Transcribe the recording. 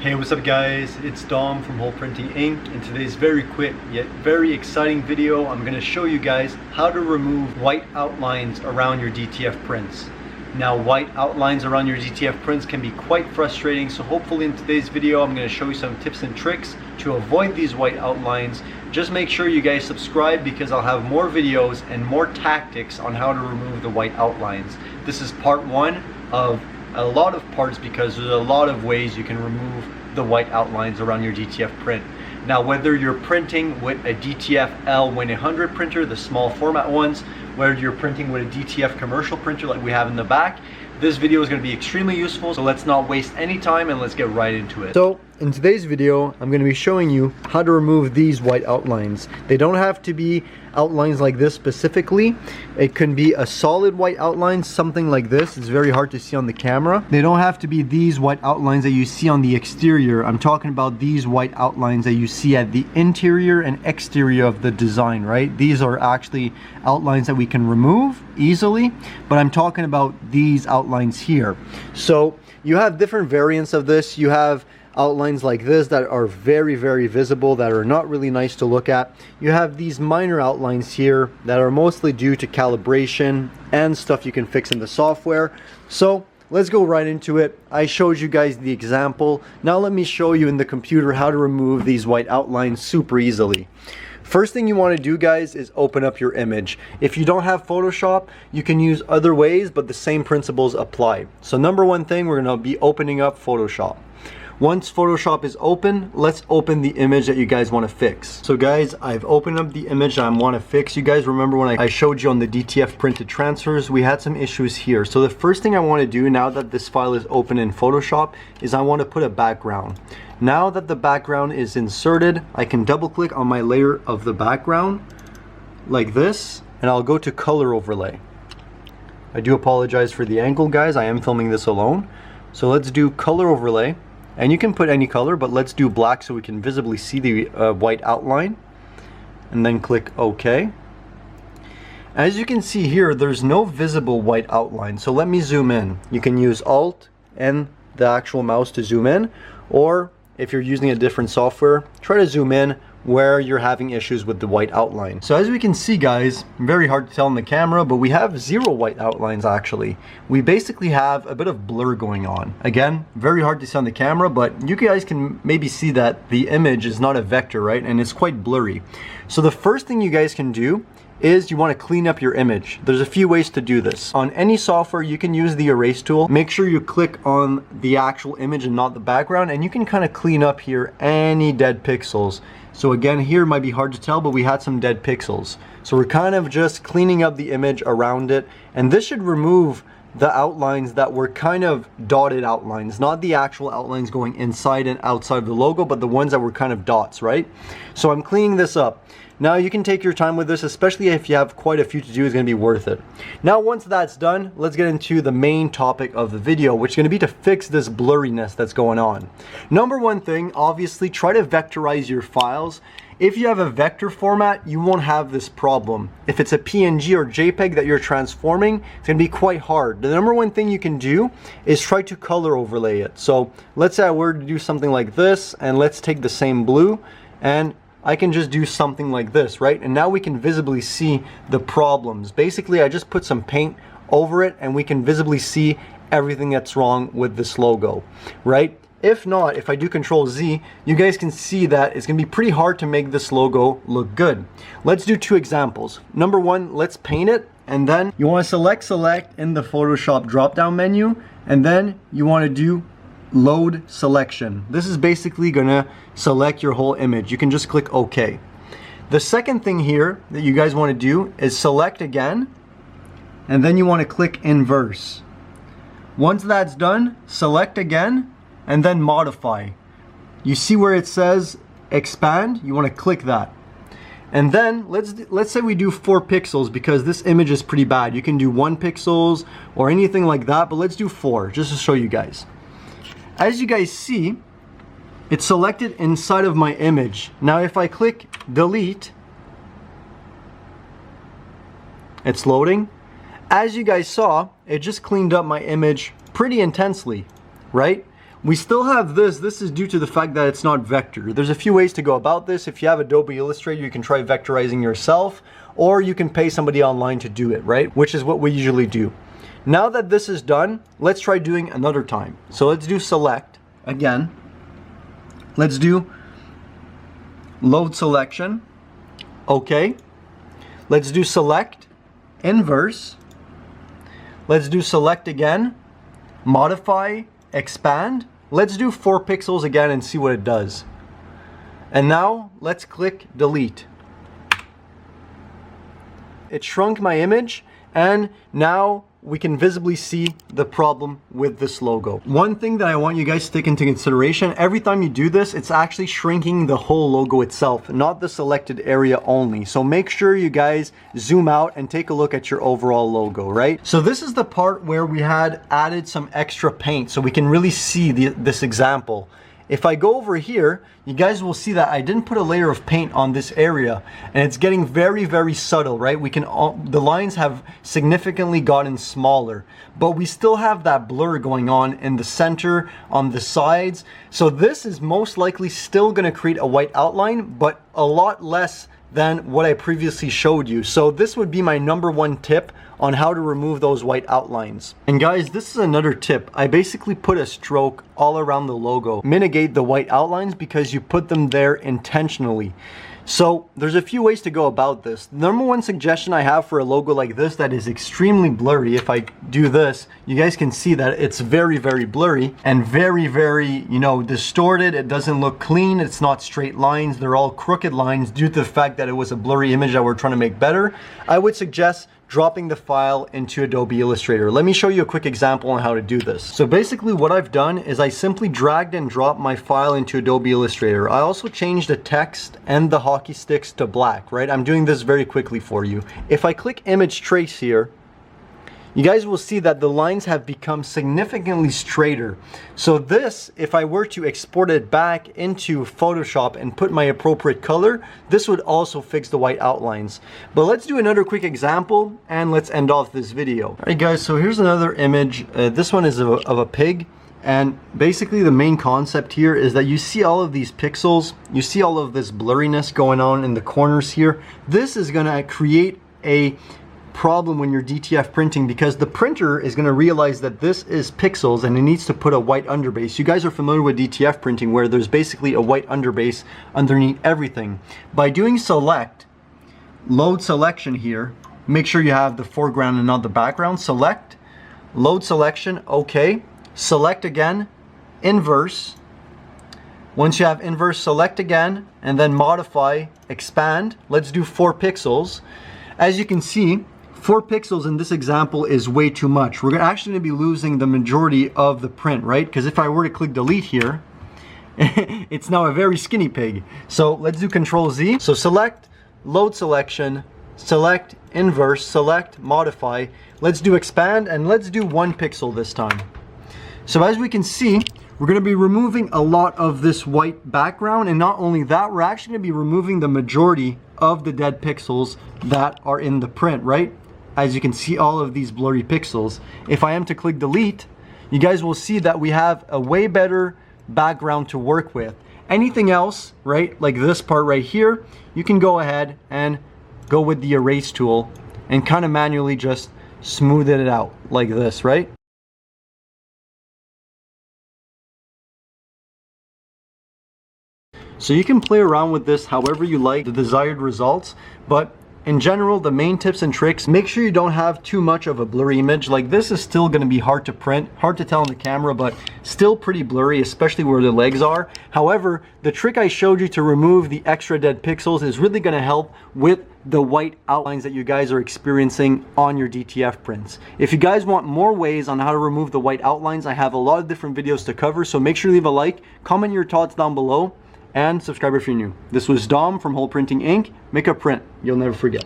Hey, what's up guys? It's Dom from Hole Printing Inc. In today's very quick yet very exciting video, I'm going to show you guys how to remove white outlines around your DTF prints. Now, white outlines around your DTF prints can be quite frustrating, so hopefully in today's video I'm going to show you some tips and tricks to avoid these white outlines. Just make sure you guys subscribe because I'll have more videos and more tactics on how to remove the white outlines. This is part one of a lot of parts because there's a lot of ways you can remove the white outlines around your DTF print. Now, whether you're printing with a DTF L1100 printer, the small format ones, whether you're printing with a DTF commercial printer like we have in the back, this video is going to be extremely useful, so let's not waste any time and let's get right into it. So in today's video, I'm going to be showing you how to remove these white outlines. They don't have to be outlines like this specifically. It can be a solid white outline, something like this. It's very hard to see on the camera. They don't have to be these white outlines that you see on the exterior. I'm talking about these white outlines that you see at the interior and exterior of the design, right? These are actually outlines that we can remove easily, but I'm talking about these outlines here. So you have different variants of this. You have outlines like this that are very visible, that are not really nice to look at. You have these minor outlines here that are mostly due to calibration and stuff you can fix in the software. So let's go right into it. I showed you guys the example. Now let me show you in the computer how to remove these white outlines super easily. First thing you want to do, guys, is open up your image. If you don't have Photoshop, you can use other ways, but the same principles apply. So number one thing, we're going to be opening up Photoshop. Once Photoshop is open, let's open the image that you guys want to fix. So guys, I've opened up the image that I want to fix. You guys remember when I showed you on the DTF printed transfers, we had some issues here. So the first thing I want to do now that this file is open in Photoshop is I want to put a background. Now that the background is inserted, I can double click on my layer of the background like this, and I'll go to color overlay. I do apologize for the angle, guys. I am filming this alone. So let's do color overlay. And you can put any color, but let's do black so we can visibly see the white outline. And then click OK. As you can see here, there's no visible white outline. So let me zoom in. You can use Alt and the actual mouse to zoom in. Or if you're using a different software, try to zoom in where you're having issues with the white outline. So as we can see, guys, very hard to tell on the camera, but we have zero white outlines actually. We basically have a bit of blur going on. Again, very hard to see on the camera, but you guys can maybe see that the image is not a vector, right? And it's quite blurry. So the first thing you guys can do is you want to clean up your image. There's a few ways to do this. On any software, you can use the erase tool. Make sure you click on the actual image and not the background, and you can kind of clean up here any dead pixels. So again, here might be hard to tell, but we had some dead pixels. So we're kind of just cleaning up the image around it, and this should remove the outlines that were kind of dotted outlines, not the actual outlines going inside and outside of the logo, but the ones that were kind of dots, right? So I'm cleaning this up. Now you can take your time with this, especially if you have quite a few to do. It's going to be worth it. Now once that's done, let's get into the main topic of the video, which is going to be to fix this blurriness that's going on. Number one thing, obviously, try to vectorize your files. If you have a vector format, you won't have this problem. If it's a PNG or JPEG that you're transforming, it's going to be quite hard. The number one thing you can do is try to color overlay it. So let's say I were to do something like this, and let's take the same blue, and I can just do something like this, right? And now we can visibly see the problems. Basically, I just put some paint over it and we can visibly see everything that's wrong with this logo, right? If not, if I do Control Z, you guys can see that it's gonna be pretty hard to make this logo look good. Let's do two examples. Number one, let's paint it, and then you wanna select in the Photoshop drop-down menu, and then you wanna do load selection. This is basically gonna select your whole image. You can just click OK. The second thing here that you guys want to do is select again, and then you want to click inverse. Once that's done, select again and then modify. You see where it says expand? You want to click that. And then let's say we do 4 pixels because this image is pretty bad. You can do 1 pixels or anything like that, but let's do 4 just to show you guys. As you guys see, it's selected inside of my image. Now if I click delete, it's loading. As you guys saw, it just cleaned up my image pretty intensely, right? we still have this. This is due to the fact that it's not vector. There's a few ways to go about this. If you have Adobe Illustrator, you can try vectorizing yourself, or you can pay somebody online to do it, right? Which is what we usually do. Now that this is done, let's try doing another time. So let's do select again. Let's do load selection. Okay. Let's do select, inverse. Let's do select again, modify, expand. Let's do 4 pixels again and see what it does. And now let's click delete. It shrunk my image, and now we can visibly see the problem with this logo. One thing that I want you guys to take into consideration, every time you do this, it's actually shrinking the whole logo itself, not the selected area only. So make sure you guys zoom out and take a look at your overall logo, right? So this is the part where we had added some extra paint so we can really see this example. If I go over here, you guys will see that I didn't put a layer of paint on this area, and it's getting very, very subtle, right? The lines have significantly gotten smaller, but we still have that blur going on in the center, on the sides. So this is most likely still gonna create a white outline, but a lot less than what I previously showed you. So this would be my #1 tip on how to remove those white outlines. And guys, this is another tip. I basically put a stroke all around the logo. Mitigate the white outlines because you put them there intentionally. So there's a few ways to go about this. The #1 suggestion I have for a logo like this that is extremely blurry, if I do this, you guys can see that it's very, very blurry and very, very, distorted. It doesn't look clean. It's not straight lines. They're all crooked lines due to the fact that it was a blurry image that we're trying to make better. I would suggest dropping the file into Adobe Illustrator. Let me show you a quick example on how to do this. So basically what I've done is I simply dragged and dropped my file into Adobe Illustrator. I also changed the text and the hockey sticks to black, right? I'm doing this very quickly for you. If I click image trace here, you guys will see that the lines have become significantly straighter. So this, if I were to export it back into Photoshop and put my appropriate color, this would also fix the white outlines. But let's do another quick example and let's end off this video. All right guys, so here's another image. This one is of a pig. And basically the main concept here is that you see all of these pixels, you see all of this blurriness going on in the corners here. This is gonna create a problem when you're DTF printing because the printer is going to realize that this is pixels and it needs to put a white underbase. You guys are familiar with DTF printing where there's basically a white underbase underneath everything. By doing select, load selection here, make sure you have the foreground and not the background. Select, load selection, okay. Select again, inverse. Once you have inverse, select again and then modify, expand. Let's do 4 pixels. As you can see, 4 pixels in this example is way too much. We're actually going to be losing the majority of the print, right? Because if I were to click delete here, it's now a very skinny pig. So let's do Control Z. So select, load selection, select, inverse, select, modify. Let's do expand and let's do 1 pixel this time. So as we can see, we're going to be removing a lot of this white background, and not only that, we're actually going to be removing the majority of the dead pixels that are in the print, right? As you can see all of these blurry pixels. If I am to click delete, you guys will see that we have a way better background to work with. Anything else, right, like this part right here, you can go ahead and go with the erase tool and kind of manually just smooth it out like this, right? So you can play around with this however you like, the desired results, but in general, the main tips and tricks, make sure you don't have too much of a blurry image. Like this is still going to be hard to print, hard to tell on the camera, but still pretty blurry, especially where the legs are. However, the trick I showed you to remove the extra dead pixels is really going to help with the white outlines that you guys are experiencing on your DTF prints. If you guys want more ways on how to remove the white outlines, I have a lot of different videos to cover, so make sure you leave a like, comment your thoughts down below, and subscribe if you're new. This was Dom from Hole Printing Inc. Make a print you'll never forget.